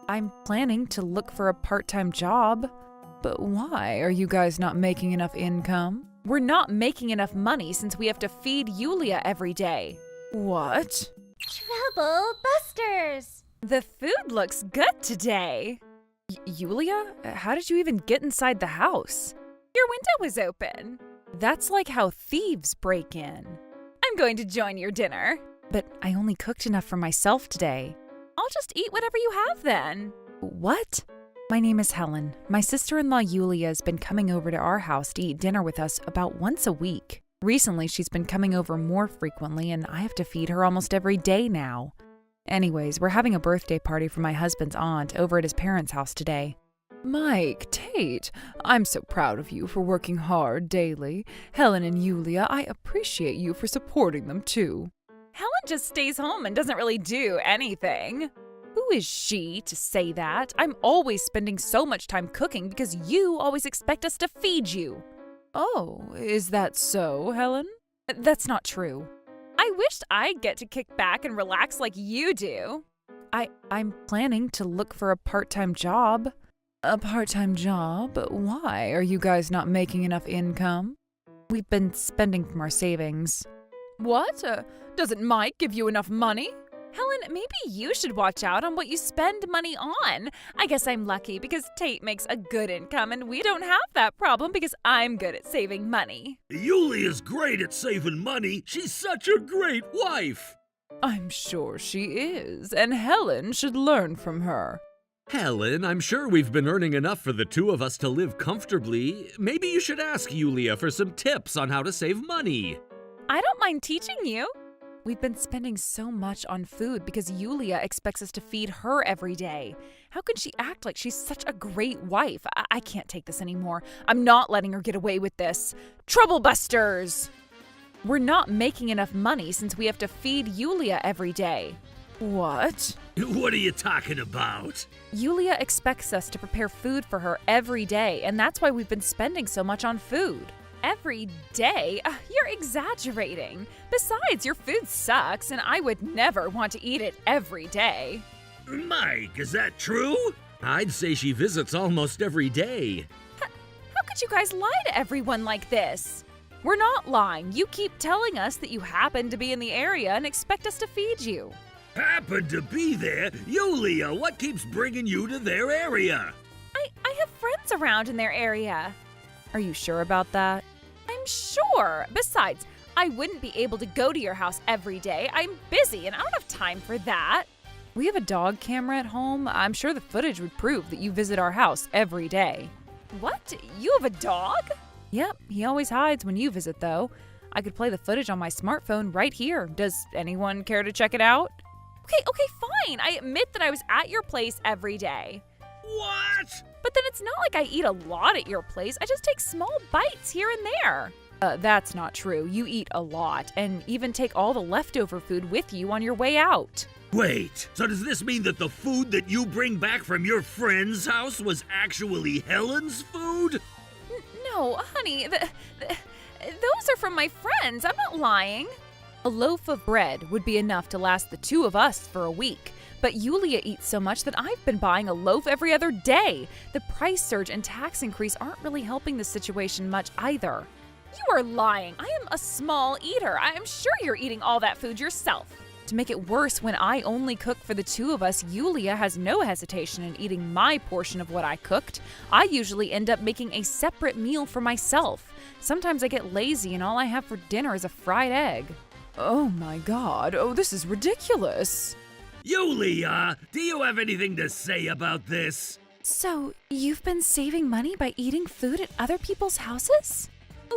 I'm planning to look for a part-time job. But why? Are you guys not making enough income? We're not making enough money since we have to feed Yulia every day. What? Trouble Busters! The food looks good today. Yulia, how did you even get inside the house? Your window was open. That's like how thieves break in. I'm going to join your dinner. But I only cooked enough for myself today. I'll just eat whatever you have then. What? My name is Helen. My sister-in-law Yulia has been coming over to our house to eat dinner with us about once a week. Recently, she's been coming over more frequently, and I have to feed her almost every day now. Anyways, we're having a birthday party for my husband's aunt over at his parents' house today. Mike, Tate, I'm so proud of you for working hard daily. Helen and Yulia, I appreciate you for supporting them too. Helen just stays home and doesn't really do anything. Who is she to say that? I'm always spending so much time cooking because you always expect us to feed you. Oh, is that so, Helen? That's not true. I wished I'd get to kick back and relax like you do. I'm planning to look for a part-time job. A part-time job? Why? Are you guys not making enough income? We've been spending from our savings. What? Doesn't Mike give you enough money? Helen, maybe you should watch out on what you spend money on. I guess I'm lucky because Tate makes a good income and we don't have that problem because I'm good at saving money. Yulia's great at saving money. She's such a great wife. I'm sure she is, and Helen should learn from her. Helen, I'm sure we've been earning enough for the two of us to live comfortably. Maybe you should ask Yulia for some tips on how to save money. I don't mind teaching you. We've been spending so much on food because Yulia expects us to feed her every day. How can she act like she's such a great wife? I can't take this anymore. I'm not letting her get away with this. Trouble Busters! We're not making enough money since we have to feed Yulia every day. What? What are you talking about? Yulia expects us to prepare food for her every day, and that's why we've been spending so much on food. Every day? You're exaggerating. Besides, your food sucks, and I would never want to eat it every day. Mike, is that true? I'd say she visits almost every day. How could you guys lie to everyone like this? We're not lying. You keep telling us that you happen to be in the area and expect us to feed you. Happened to be there? Yulia, what keeps bringing you to their area? I have friends around in their area. Are you sure about that? I'm sure. Besides, I wouldn't be able to go to your house every day. I'm busy and I don't have time for that. We have a dog camera at home. I'm sure the footage would prove that you visit our house every day. What? You have a dog? Yep, he always hides when you visit though. I could play the footage on my smartphone right here. Does anyone care to check it out? Okay, fine. I admit that I was at your place every day. What? But then it's not like I eat a lot at your place. I just take small bites here and there. That's not true. You eat a lot and even take all the leftover food with you on your way out. Wait, so does this mean that the food that you bring back from your friend's house was actually Helen's food? No, honey, those are from my friends. I'm not lying. A loaf of bread would be enough to last the two of us for a week. But Yulia eats so much that I've been buying a loaf every other day. The price surge and tax increase aren't really helping the situation much either. You are lying. I am a small eater. I am sure you're eating all that food yourself. To make it worse, when I only cook for the two of us, Yulia has no hesitation in eating my portion of what I cooked. I usually end up making a separate meal for myself. Sometimes I get lazy and all I have for dinner is a fried egg. Oh my God. Oh, this is ridiculous. Yulia, do you have anything to say about this? So, you've been saving money by eating food at other people's houses?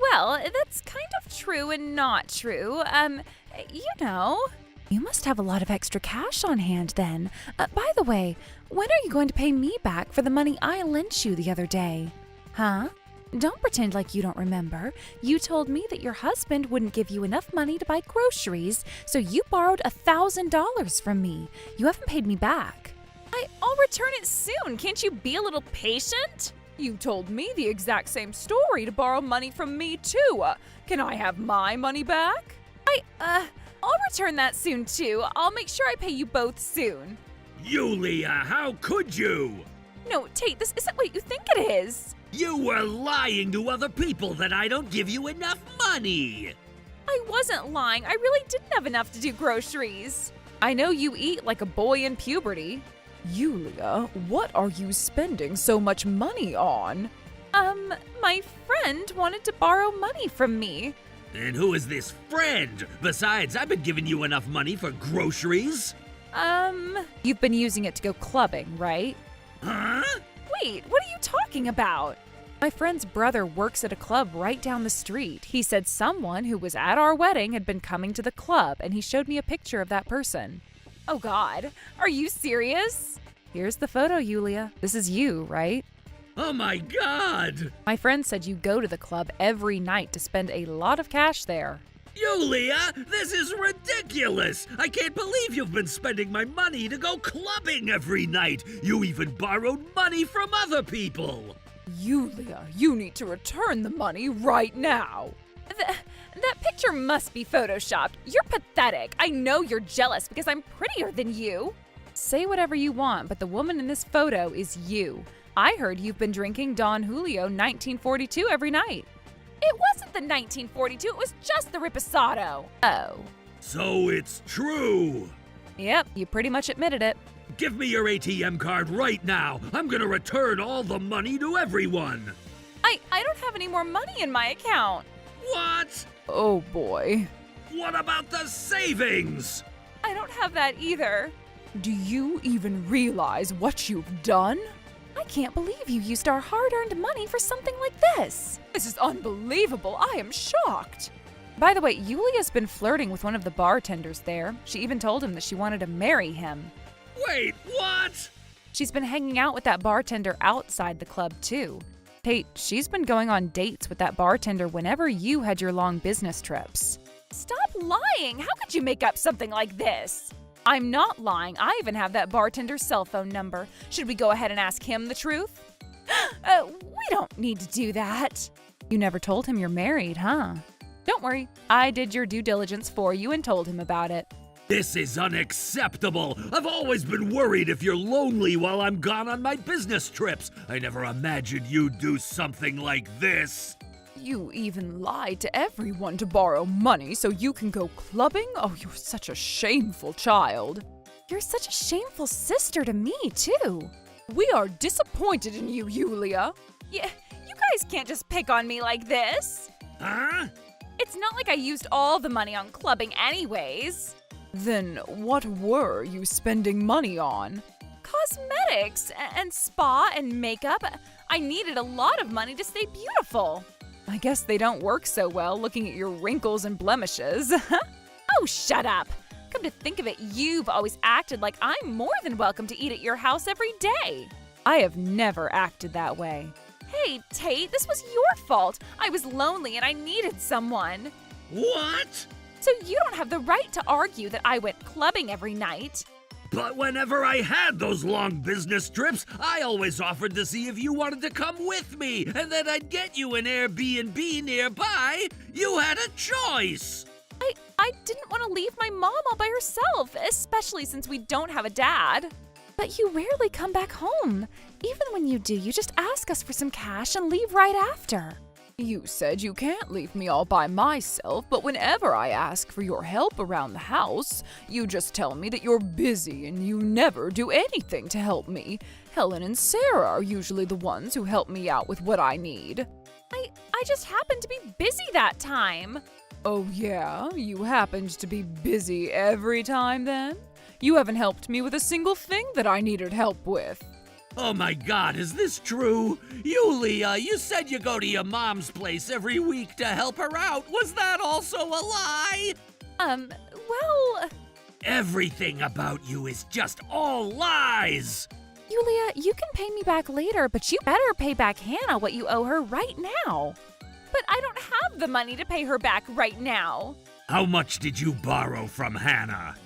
Well, that's kind of true and not true. You must have a lot of extra cash on hand then. By the way, when are you going to pay me back for the money I lent you the other day? Huh? Don't pretend like you don't remember. You told me that your husband wouldn't give you enough money to buy groceries, so you borrowed $1,000 from me. You haven't paid me back. I'll return it soon. Can't you be a little patient? You told me the exact same story to borrow money from me too. Can I have my money back? I'll return that soon too. I'll make sure I pay you both soon. Yulia, how could you? No, Tate, this isn't what you think it is. You were lying to other people that I don't give you enough money. I wasn't lying. I really didn't have enough to do groceries. I know you eat like a boy in puberty. Yulia, what are you spending so much money on? My friend wanted to borrow money from me. And who is this friend? Besides, I've been giving you enough money for groceries. You've been using it to go clubbing, right? Huh? Wait, what are you talking about? My friend's brother works at a club right down the street. He said someone who was at our wedding had been coming to the club, and he showed me a picture of that person. Oh God, are you serious? Here's the photo, Yulia. This is you, right? Oh my God! My friend said you go to the club every night to spend a lot of cash there. Yulia, this is ridiculous! I can't believe you've been spending my money to go clubbing every night! You even borrowed money from other people! Yulia, you need to return the money right now. That picture must be photoshopped. You're pathetic. I know you're jealous because I'm prettier than you. Say whatever you want, but the woman in this photo is you. I heard you've been drinking Don Julio 1942 every night. It wasn't the 1942, it was just the Riposado. Oh. So it's true! Yep, you pretty much admitted it. Give me your ATM card right now! I'm gonna return all the money to everyone! I don't have any more money in my account. What? Oh boy. What about the savings? I don't have that either. Do you even realize what you've done? I can't believe you used our hard-earned money for something like this. This is unbelievable. I am shocked. By the way, Yulia's been flirting with one of the bartenders there. She even told him that she wanted to marry him. Wait, what? She's been hanging out with that bartender outside the club, too. Tate, she's been going on dates with that bartender whenever you had your long business trips. Stop lying! How could you make up something like this? I'm not lying. I even have that bartender's cell phone number. Should we go ahead and ask him the truth? We don't need to do that. You never told him you're married, huh? Don't worry. I did your due diligence for you and told him about it. This is unacceptable! I've always been worried if you're lonely while I'm gone on my business trips. I never imagined you'd do something like this. You even lied to everyone to borrow money so you can go clubbing? Oh, you're such a shameful child. You're such a shameful sister to me, too. We are disappointed in you, Yulia. Yeah, you guys can't just pick on me like this. Huh? It's not like I used all the money on clubbing anyways. Then what were you spending money on? Cosmetics and spa and makeup. I needed a lot of money to stay beautiful. I guess they don't work so well looking at your wrinkles and blemishes. Oh, shut up. Come to think of it, you've always acted like I'm more than welcome to eat at your house every day. I have never acted that way. Hey, Tate, this was your fault. I was lonely and I needed someone. What? So you don't have the right to argue that I went clubbing every night. But whenever I had those long business trips, I always offered to see if you wanted to come with me, and then I'd get you an Airbnb nearby. You had a choice. I didn't want to leave my mom all by herself, especially since we don't have a dad. But you rarely come back home. Even when you do, you just ask us for some cash and leave right after. You said you can't leave me all by myself, but whenever I ask for your help around the house, you just tell me that you're busy and you never do anything to help me. Helen and Sarah are usually the ones who help me out with what I need. I just happened to be busy that time. Oh yeah? You happened to be busy every time then? You haven't helped me with a single thing that I needed help with. Oh my God, is this true? Yulia, you said you go to your mom's place every week to help her out. Was that also a lie? Well... Everything about you is just all lies. Yulia, you can pay me back later, but you better pay back Hannah what you owe her right now. But I don't have the money to pay her back right now. How much did you borrow from Hannah?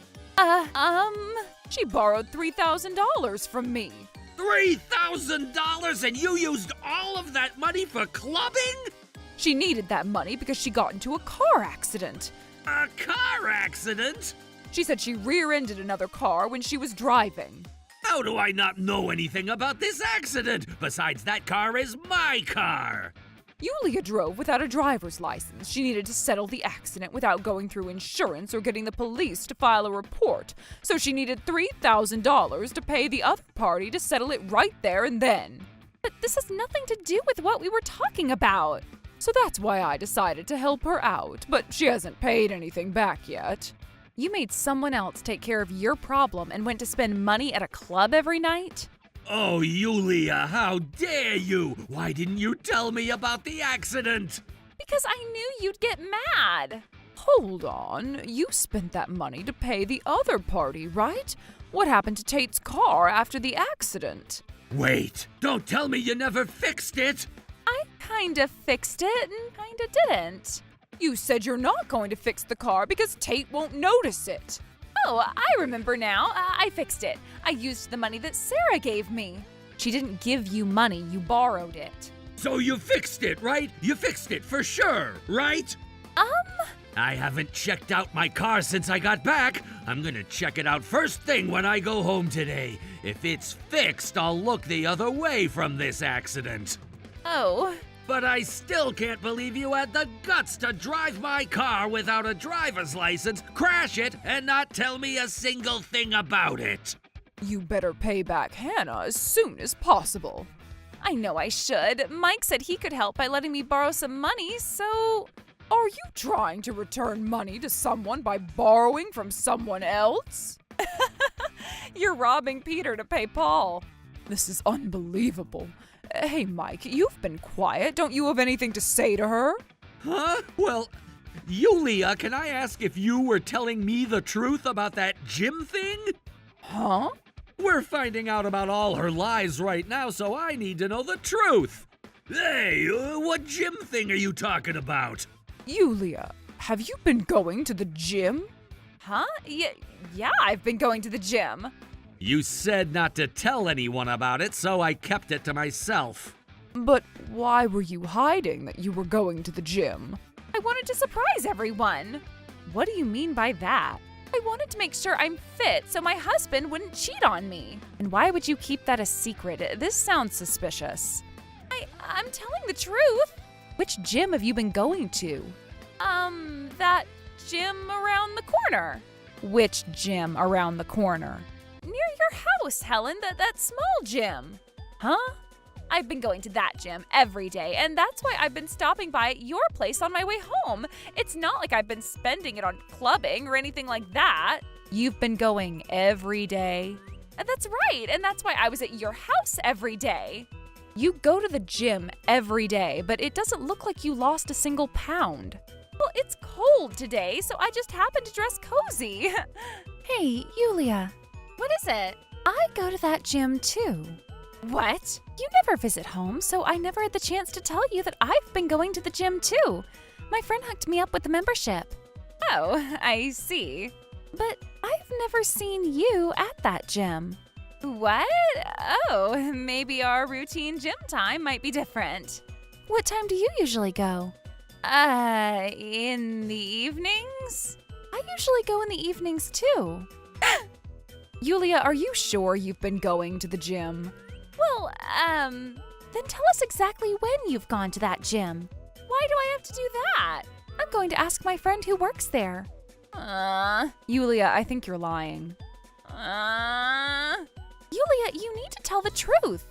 She borrowed $3,000 from me. $3,000 and you used all of that money for clubbing? She needed that money because she got into a car accident. A car accident? She said she rear-ended another car when she was driving. How do I not know anything about this accident? Besides, that car is my car. Yulia drove without a driver's license. She needed to settle the accident without going through insurance or getting the police to file a report. So she needed $3,000 to pay the other party to settle it right there and then. But this has nothing to do with what we were talking about. So that's why I decided to help her out, but she hasn't paid anything back yet. You made someone else take care of your problem and went to spend money at a club every night? Oh, Yulia, how dare you? Why didn't you tell me about the accident? Because I knew you'd get mad. Hold on, you spent that money to pay the other party, right? What happened to Tate's car after the accident? Wait, don't tell me you never fixed it! I kinda fixed it and kinda didn't. You said you're not going to fix the car because Tate won't notice it. Oh, I remember now. I fixed it. I used the money that Sarah gave me. She didn't give you money, you borrowed it. So you fixed it, right? You fixed it for sure, right? I haven't checked out my car since I got back. I'm gonna check it out first thing when I go home today. If it's fixed, I'll look the other way from this accident. Oh. But I still can't believe you had the guts to drive my car without a driver's license, crash it, and not tell me a single thing about it. You better pay back Hannah as soon as possible. I know I should. Mike said he could help by letting me borrow some money, so... Are you trying to return money to someone by borrowing from someone else? You're robbing Peter to pay Paul. This is unbelievable. Hey, Mike, you've been quiet. Don't you have anything to say to her? Huh? Well, Yulia, can I ask if you were telling me the truth about that gym thing? Huh? We're finding out about all her lies right now, so I need to know the truth. Hey, what gym thing are you talking about? Yulia, have you been going to the gym? Huh? Yeah, I've been going to the gym. You said not to tell anyone about it, so I kept it to myself. But why were you hiding that you were going to the gym? I wanted to surprise everyone. What do you mean by that? I wanted to make sure I'm fit so my husband wouldn't cheat on me. And why would you keep that a secret? This sounds suspicious. I'm telling the truth. Which gym have you been going to? That gym around the corner. Which gym around the corner? Near your house, Helen, that small gym. Huh? I've been going to that gym every day, and that's why I've been stopping by at your place on my way home. It's not like I've been spending it on clubbing or anything like that. You've been going every day? And that's right, and that's why I was at your house every day. You go to the gym every day, but it doesn't look like you lost a single pound. Well, it's cold today, so I just happened to dress cozy. Hey, Yulia. What is it? I go to that gym too. What? You never visit home, so I never had the chance to tell you that I've been going to the gym too. My friend hooked me up with the membership. Oh, I see. But I've never seen you at that gym. What? Oh, maybe our routine gym time might be different. What time do you usually go? In the evenings? I usually go in the evenings too. Yulia, are you sure you've been going to the gym? Well, then tell us exactly when you've gone to that gym. Why do I have to do that? I'm going to ask my friend who works there. Yulia, I think you're lying. Yulia, you need to tell the truth.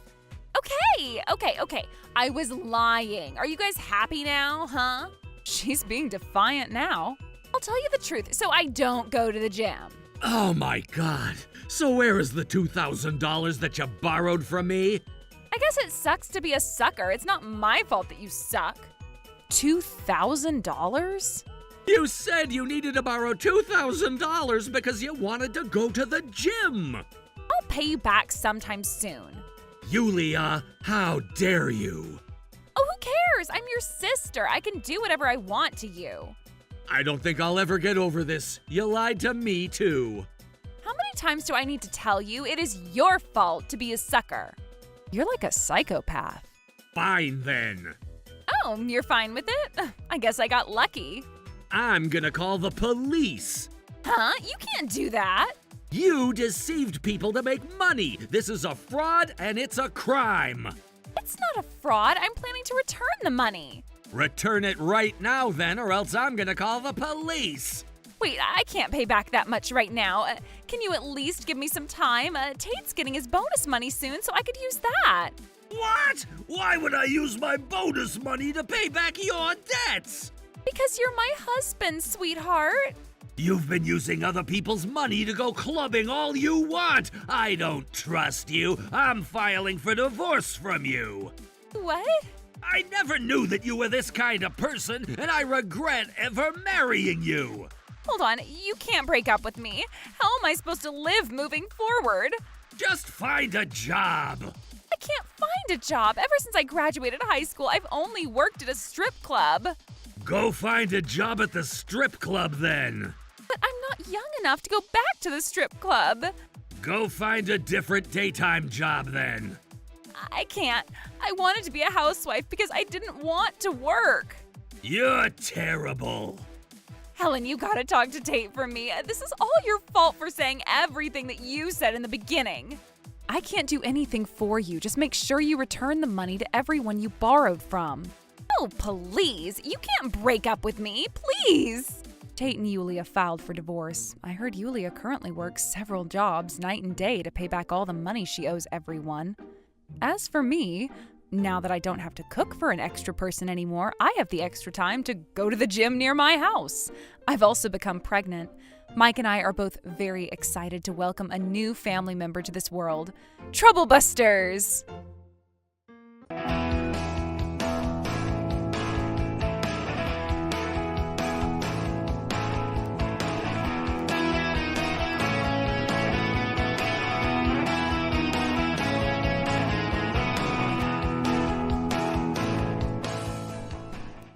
Okay. I was lying. Are you guys happy now, huh? She's being defiant now. I'll tell you the truth, so I don't go to the gym. Oh my God. So where is the $2,000 that you borrowed from me? I guess it sucks to be a sucker. It's not my fault that you suck. $2,000? You said you needed to borrow $2,000 because you wanted to go to the gym. I'll pay you back sometime soon. Yulia, how dare you? Oh, who cares? I'm your sister. I can do whatever I want to you. I don't think I'll ever get over this. You lied to me too. How many times do I need to tell you it is your fault to be a sucker? You're like a psychopath. Fine then. Oh, you're fine with it? I guess I got lucky. I'm gonna call the police. Huh? You can't do that. You deceived people to make money. This is a fraud and it's a crime. It's not a fraud. I'm planning to return the money. Return it right now then, or else I'm gonna call the police. Wait, I can't pay back that much right now. Can you at least give me some time? Tate's getting his bonus money soon, so I could use that. What? Why would I use my bonus money to pay back your debts? Because you're my husband, sweetheart. You've been using other people's money to go clubbing all you want. I don't trust you. I'm filing for divorce from you. What? I never knew that you were this kind of person, and I regret ever marrying you. Hold on, you can't break up with me. How am I supposed to live moving forward? Just find a job. I can't find a job. Ever since I graduated high school, I've only worked at a strip club. Go find a job at the strip club then. But I'm not young enough to go back to the strip club. Go find a different daytime job then. I can't. I wanted to be a housewife because I didn't want to work. You're terrible. Helen, you gotta talk to Tate for me. This is all your fault for saying everything that you said in the beginning. I can't do anything for you. Just make sure you return the money to everyone you borrowed from. Oh, please. You can't break up with me. Please. Tate and Yulia filed for divorce. I heard Yulia currently works several jobs night and day to pay back all the money she owes everyone. As for me, now that I don't have to cook for an extra person anymore, I have the extra time to go to the gym near my house. I've also become pregnant. Mike and I are both very excited to welcome a new family member to this world. Troublebusters!